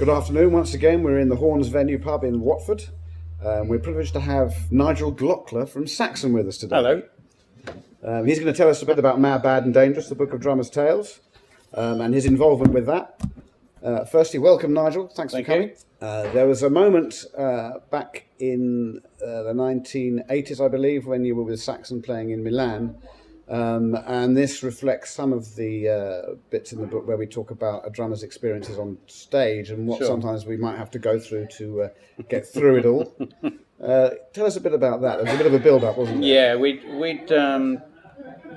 Good afternoon. Once again, we're in the Horns Venue pub in Watford. We're privileged to have Nigel Glockler from Saxon with us today. Hello. He's going to tell us a bit about Mad, Bad and Dangerous, the Book of Drummers' Tales, and his involvement with that. Firstly, welcome, Nigel. Thanks for coming. There was a moment back in the 1980s, I believe, when you were with Saxon playing in Milan. And this reflects some of the bits in the book where we talk about a drummer's experiences on stage and what sometimes we might have to go through to get through it all. Tell us a bit about that. There was a bit of a build-up, wasn't there? Yeah,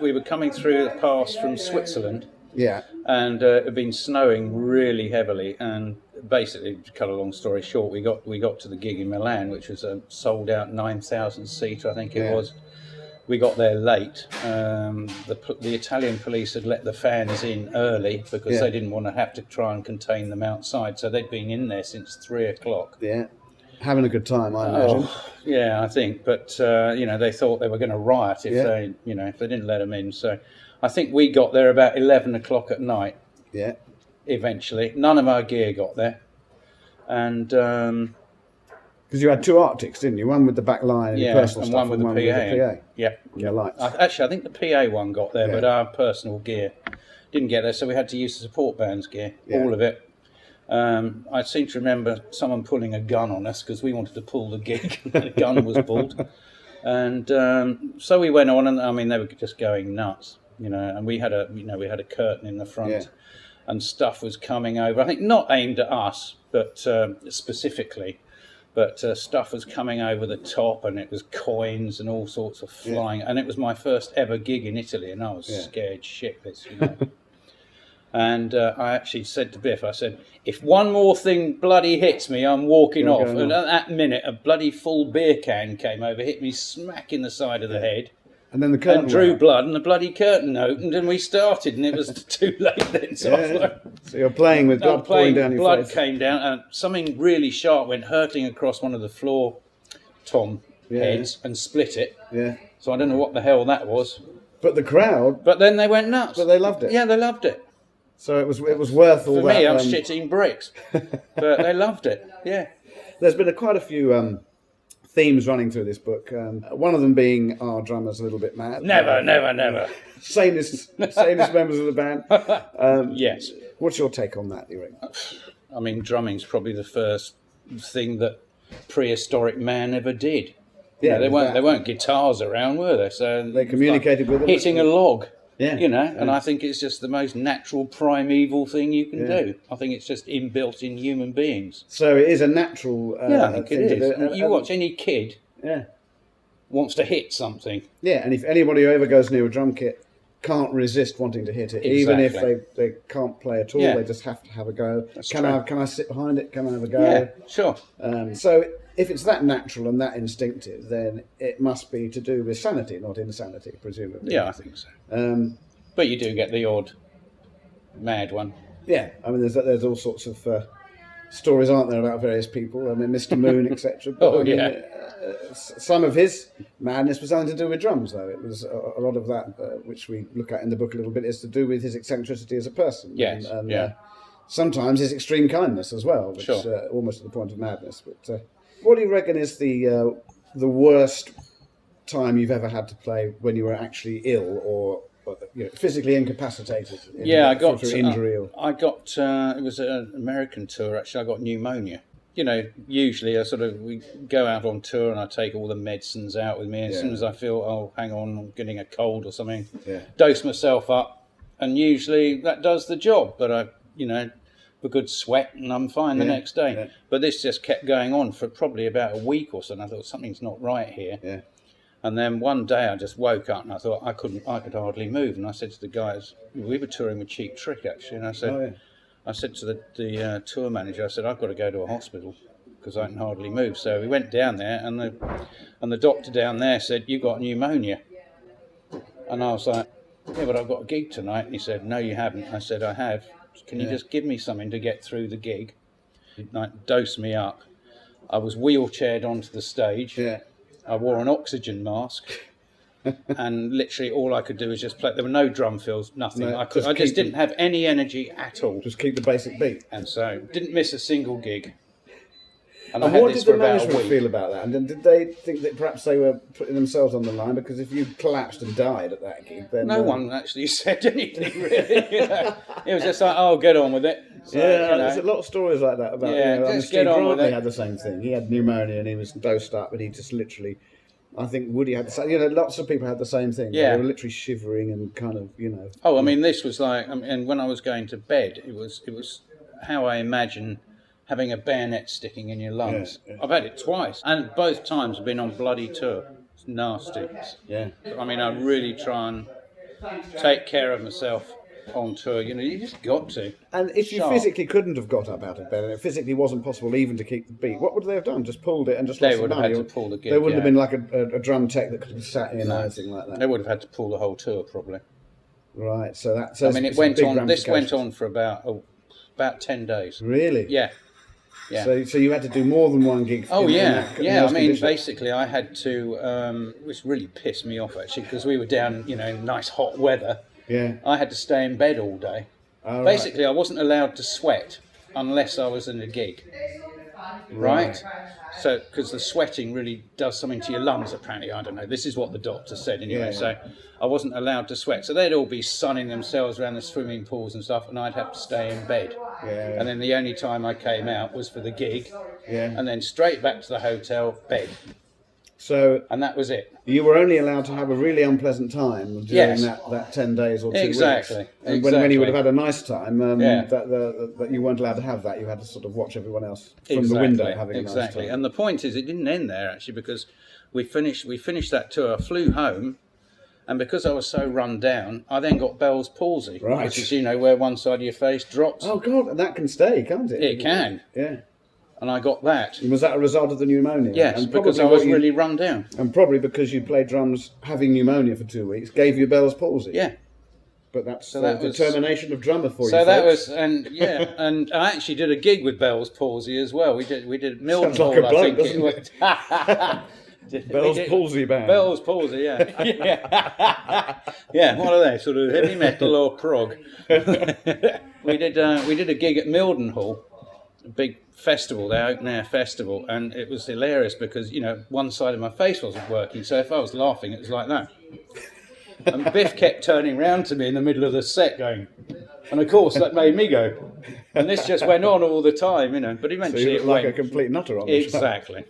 we were coming through the pass from Switzerland. Yeah. And it had been snowing really heavily, and basically, to cut a long story short, we got to the gig in Milan, which was a sold-out 9,000 seater, I think it was. We got there late. The Italian police had let the fans in early because they didn't want to have to try and contain them outside. So they'd been in there since 3 o'clock. Yeah, having a good time, I imagine. Yeah, I think. But they thought they were going to riot if they didn't let them in. So I think we got there about 11 o'clock at night. Yeah. Eventually, none of our gear got there, and. Because you had two Arctics, didn't you? One with the back line and your personal and stuff, one with the PA. Yeah, lights. Actually, I think the PA one got there, but our personal gear didn't get there, so we had to use the support band's gear, all of it. I seem to remember someone pulling a gun on us because we wanted to pull the gig. The gun was pulled. And so we went on, and I mean, they were just going nuts, and we had a curtain in the front and stuff was coming over. I think not aimed at us, but specifically. But stuff was coming over the top, and it was coins and all sorts of flying. And it was my first ever gig in Italy, and I was scared shitless, And I actually said to Biff, I said, if one more thing bloody hits me, I'm walking off. And at that minute, a bloody full beer can came over, hit me smack in the side of the head. And then the curtain drew blood, and the bloody curtain opened, and we started, and it was too late then. So, so you're playing with blood pouring down your face. Blood came down, and something really sharp went hurtling across one of the floor tom heads and split it. Yeah. So I don't know what the hell that was. But the crowd. But then they went nuts. But they loved it. Yeah, they loved it. So it was worth all For that. For me, I'm shitting bricks, but they loved it. Yeah. There's been quite a few. Themes running through this book. One of them being our drummers a little bit mad. Never. Sanest members of the band. Yes. What's your take on that, you reckon? I mean, drumming's probably the first thing that prehistoric man ever did. Yeah, there weren't guitars around, were there? So they communicated with them. Hitting a log. Yeah. And I think it's just the most natural primeval thing you can do. I think it's just inbuilt in human beings. So it is a natural I think it is. You watch any kid wants to hit something. Yeah, and if anybody who ever goes near a drum kit can't resist wanting to hit it, even if they can't play at all, they just have to have a go. Can I sit behind it? Can I have a go? Yeah, sure. So if it's that natural and that instinctive, then it must be to do with sanity, not insanity, presumably. Yeah, I think so. But you do get the odd mad one. Yeah, I mean, there's all sorts of stories, aren't there, about various people? I mean, Mr. Moon, etc. Some of his madness was something to do with drums, though. It was a lot of that, which we look at in the book a little bit, is to do with his eccentricity as a person. Yes, and sometimes his extreme kindness as well, which is almost to the point of madness. But what do you reckon is the worst time you've ever had to play when you were actually ill or physically incapacitated? I got injury. It was an American tour. Actually, I got pneumonia. Usually we go out on tour and I take all the medicines out with me. As soon as I feel, hang on, I'm getting a cold or something, dose myself up, and usually that does the job. But a good sweat and I'm fine the next day. Yeah. But this just kept going on for probably about a week or so, and I thought something's not right here. Yeah. And then one day I just woke up and I thought I could hardly move. And I said to the guys, we were touring with Cheap Trick actually, and I said to the tour manager, I said, I've got to go to a hospital because I can hardly move. So we went down there, and the doctor down there said, you've got pneumonia. And I was like, yeah, but I've got a gig tonight. And he said, no, you haven't. I said, I have. Can you just give me something to get through the gig? Like, dose me up. I was wheelchaired onto the stage. Yeah. I wore an oxygen mask. and literally all I could do was just play. There were no drum fills, nothing. No, I just didn't have any energy at all. Just keep the basic beat. And so didn't miss a single gig. And And what did the management feel about that? And did they think that perhaps they were putting themselves on the line? Because if you collapsed and died at that gig, then no one actually said anything really. You know? It was just like, oh, get on with it. So, there's a lot of stories like that about. just get on with it. Steve had the same thing. He had pneumonia and he was dosed up, and he just literally. I think Woody had the same. Lots of people had the same thing. Yeah. They were literally shivering and kind of, Oh, I mean, this was like, and when I was going to bed, it was how I imagine having a bayonet sticking in your lungs. Yeah. I've had it twice, and both times I've been on bloody tour. It's nasty. Yeah. I mean, I really try and take care of myself on tour. You just got to. And if you physically couldn't have got up out of bed, and it physically wasn't possible even to keep the beat, what would they have done? Just pulled it and just lost They would the have money? had to pull the gig. There wouldn't have been like a drum tech that could have sat in or No. anything like that. They would have had to pull the whole tour probably. Right. So that's. I mean, it went on. This went on for about 10 days. Really? Yeah. Yeah. So you had to do more than one gig. Oh in yeah. those I mean, conditions? basically, I had to, which really pissed me off actually, because we were down, in nice hot weather. Yeah. I had to stay in bed all day. All right. Basically, I wasn't allowed to sweat unless I was in a gig. Right. So, because the sweating really does something to your lungs, apparently. I don't know. This is what the doctor said anyway. Yeah. So, I wasn't allowed to sweat. So they'd all be sunning themselves around the swimming pools and stuff, and I'd have to stay in bed. Yeah. And then the only time I came out was for the gig, Yeah. and then straight back to the hotel, bed, So and that was it. you were only allowed to have a really unpleasant time during Yes. that 10 days or 2 Exactly. weeks. And when you Exactly. would have had a nice time, Yeah. that you weren't allowed to have that. You had to sort of watch everyone else from the window having a nice time. And the point is, it didn't end there actually, because we finished that tour. I flew home, and because I was so run down, I then got Bell's palsy, Right. which is where one side of your face drops. Oh God, and that can stay, can't it? It can, Yeah. and I got that. And was that a result of the pneumonia? Yes, And because probably I was what you- really run down. And probably because you played drums having pneumonia for 2 weeks gave you Bell's palsy. Yeah. But that's So the that was- determination of drummer for you. So that folks. was, and I actually did a gig with Bell's palsy as well. We did Milton Sounds like Hall, a I bloke, think it doesn't was. Bell's palsy band. Bell's palsy, yeah. Yeah, what are they? Sort of heavy metal or prog? we did a gig at Milton Hall, a big festival, their open air festival, and it was hilarious because one side of my face wasn't working, so if I was laughing, it was like that. And Biff kept turning round to me in the middle of the set, going, and of course that made me go. And this just went on all the time, But So eventually you it look like went. a complete nutter on the show. Exactly.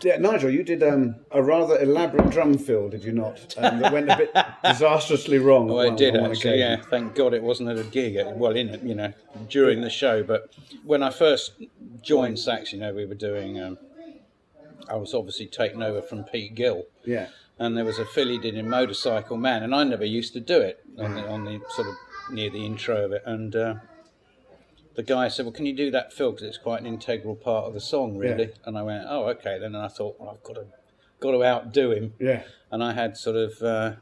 Yeah, Nigel, you did a rather elaborate drum fill, did you not? That went a bit disastrously wrong. Oh, on I did one actually. occasion. Yeah, thank God it wasn't at a gig. Well, during the show. But when I first joined Saxon, we were doing. I was obviously taken over from Pete Gill. Yeah. And there was a fill he did in Motorcycle Man, and I never used to do it on the sort of near the intro of it. And the guy said, "Well, can you do that fill because it's quite an integral part of the song, really?" Yeah. And I went, "Oh, okay." Then and I thought, well, I've got to outdo him. Yeah. And I had sort of, I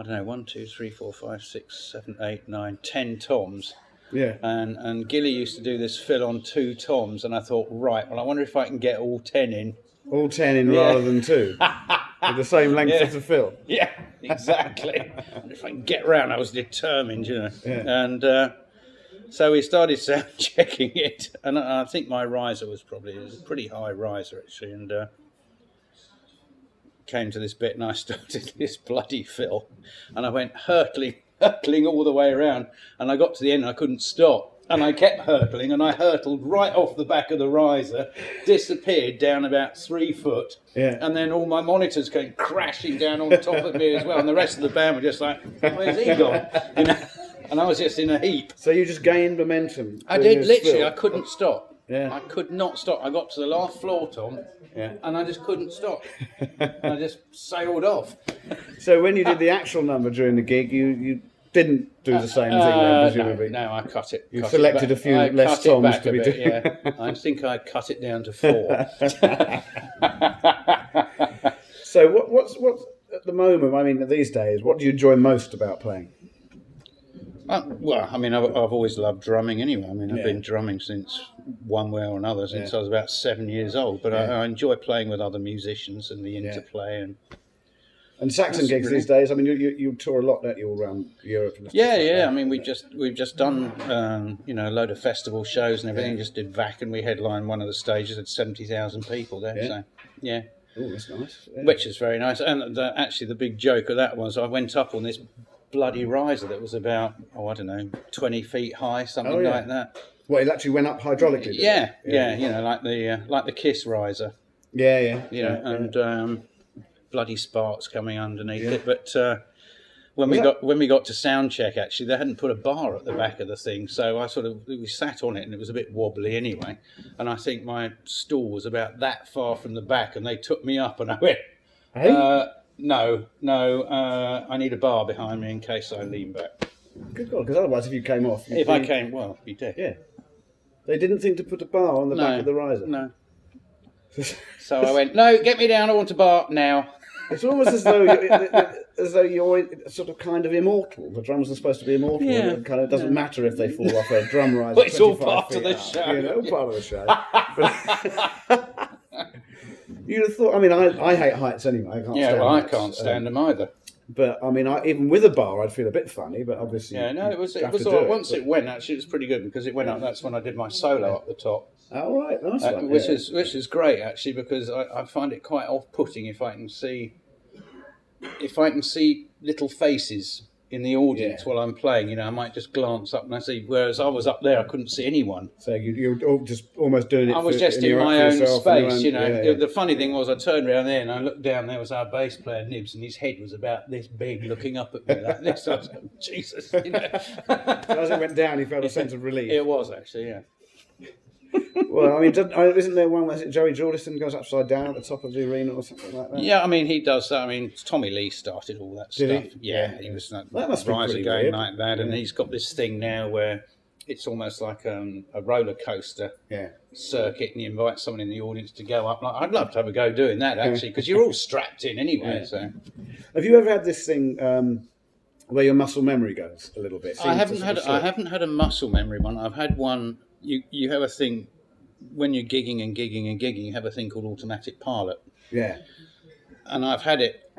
don't know, 1, 2, 3, 4, 5, 6, 7, 8, 9, 10 toms. Yeah. And Gilly used to do this fill on 2 toms, and I thought, right, well, I wonder if I can get all 10 in. All 10 in rather than 2. With the same length Yeah. as the fill. Yeah, exactly. And if I can get round, I was determined, Yeah. And so we started sound checking it, and I think my riser was a pretty high riser, actually, and came to this bit, and I started this bloody fill, and I went hurtling all the way around, and I got to the end, and I couldn't stop. And I kept hurtling, and I hurtled right off the back of the riser, disappeared down about 3 foot, Yeah. and then all my monitors came crashing down on top of me as well, and the rest of the band were just like, "Where's he gone?" And I was just in a heap. So you just gained momentum. I doing did, this literally, fill. I couldn't stop. Yeah. I could not stop. I got to the last floor, Tom, Yeah. and I just couldn't stop. I just sailed off. So when you did the actual number during the gig, you didn't do the same thing then, presumably? No, I cut it. You cut selected it a few back. I less cut it toms back to a be bit, doing. Yeah. I think I cut it down to 4. So what's at the moment, I mean, these days, what do you enjoy most about playing? Well, I mean, I've always loved drumming anyway. I mean, I've Yeah. been drumming since one way or another since Yeah. I was about 7 years old. But Yeah. I enjoy playing with other musicians and the interplay. And And Saxon gigs these days. I mean, you tour a lot, don't you, all around Europe? And Yeah, stuff like yeah. that. I mean, we've just done a load of festival shows and everything. Just did VAC, and we headlined one of the stages. Had 70,000 people there. Yeah. So yeah. Oh, that's nice. Yeah. Which is very nice. And actually, the big joke of that was I went up on this bloody riser that was about 20 feet high, something like that. Well, it actually went up hydraulically. Did Yeah, it? yeah. Like the Kiss riser. Yeah. And bloody sparks coming underneath it. But when we got to sound check, actually, they hadn't put a bar at the back of the thing, so we sat on it, and it was a bit wobbly anyway. And I think my stool was about that far from the back, and they took me up, and I went, Hey? No, I need a bar behind me in case I lean back. Good God, because otherwise, if you came off, I came, well, I'd be dead. Yeah. They didn't think to put a bar on the back of the riser. No. So I went, no, get me down. I want a bar now. It's almost as though you're sort of kind of immortal. The drummers are supposed to be immortal. Yeah. And it kind of doesn't matter if they fall off a drum riser. But it's all 25 part of feet the up, show. You know, part of the show. You'd have thought. I mean, I hate heights anyway. I can't stand I heights. can't stand them either. But I mean, even with a bar, I'd feel a bit funny. But obviously, Yeah, no, it was you have to all do right. Once it went, actually, it was pretty good because it went up. That's when I did my solo up the top, Oh, right, nice one. which is great actually because I find it quite off-putting if I can see little faces in the audience while I'm playing. You know, I might just glance up and I see. Whereas I was up there, I couldn't see anyone. So you're all just almost doing it. I was just in my own space, you know. The funny thing was, I turned around there and I looked down. There was our bass player Nibs, and his head was about this big, looking up at me like this. I was like, Jesus, you know. As it went down, he felt a sense of relief. It was actually, yeah. Well, I mean, isn't there one where Joey Jordison goes upside down at the top of the arena or something like that? Yeah, I mean, he does that. I mean, Tommy Lee started all that Did stuff. he? Yeah, he was that must be riser pretty going weird. like that, and he's got this thing now where it's almost like a roller coaster circuit, and you invite someone in the audience to go up. Like, I'd love to have a go doing that actually, because you're all strapped in anyway. Yeah. So, have you ever had this thing where your muscle memory goes a little bit? I haven't had a muscle memory one. I've had one. You have a thing when you're gigging and gigging and gigging. You have a thing called automatic pilot. Yeah. And I've had it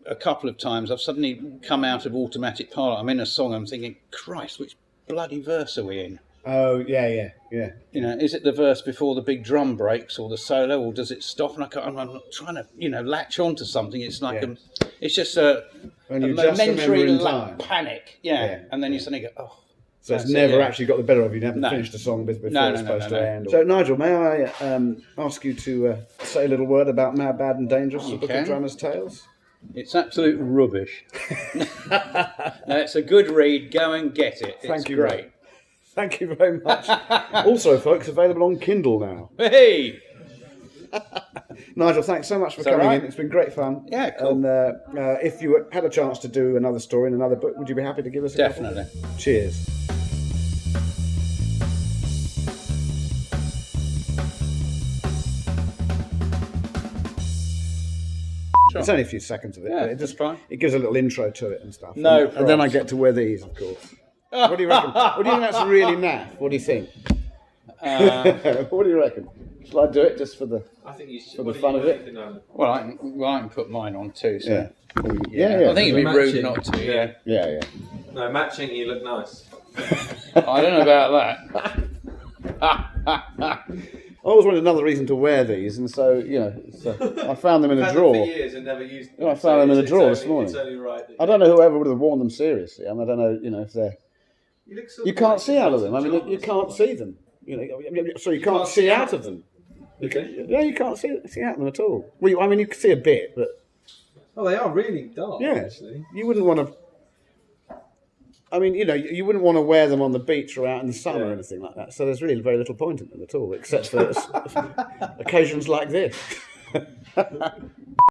a couple of times. I've suddenly come out of automatic pilot. I'm in a song. I'm thinking, Christ, which bloody verse are we in? Oh, yeah. You know, is it the verse before the big drum breaks or the solo, or does it stop? And I'm not trying to, latch onto something. It's like it's just a momentary panic. Yeah. And then you suddenly go, oh. So it's never actually got the better of you. You haven't finished the song before it's supposed to end. So, Nigel, may I ask you to say a little word about Mad, Bad and Dangerous, the Book of Drummers' Tales? It's absolute rubbish. No, it's a good read. Go and get it. Thank you, great. Thank you very much. Also, folks, available on Kindle now. Hey! Nigel, thanks so much for coming in. It's been great fun. Yeah, cool. And if you had a chance to do another story in another book, would you be happy to give us a couple? Definitely. Cheers. Sure. It's only a few seconds of it. Yeah, but fine. It gives a little intro to it and stuff. No and then I get to wear these, of course. What do you reckon? What do you think that's really naff? What do you think? What do you reckon? Shall I do it just for the fun of it? Well, I can put mine on too. So. Yeah. I think it'd be rude not to. Yeah. No, matching, you look nice. I don't know about that. I always wanted another reason to wear these, and so I found them in a drawer. For years and never used them. I found them in a drawer this morning. It's only right I don't know whoever would have worn them seriously, and I don't know, if they're. You can't see out of them. I mean, you can't see them. So you can't see out of them. Okay. Yeah, you can't see out of them at all. Well, I mean, you can see a bit, but Oh, they are really dark. yeah, Actually. you wouldn't want to. I mean, you wouldn't want to wear them on the beach or out in the sun or anything like that. So there's really very little point in them at all, except for occasions like this.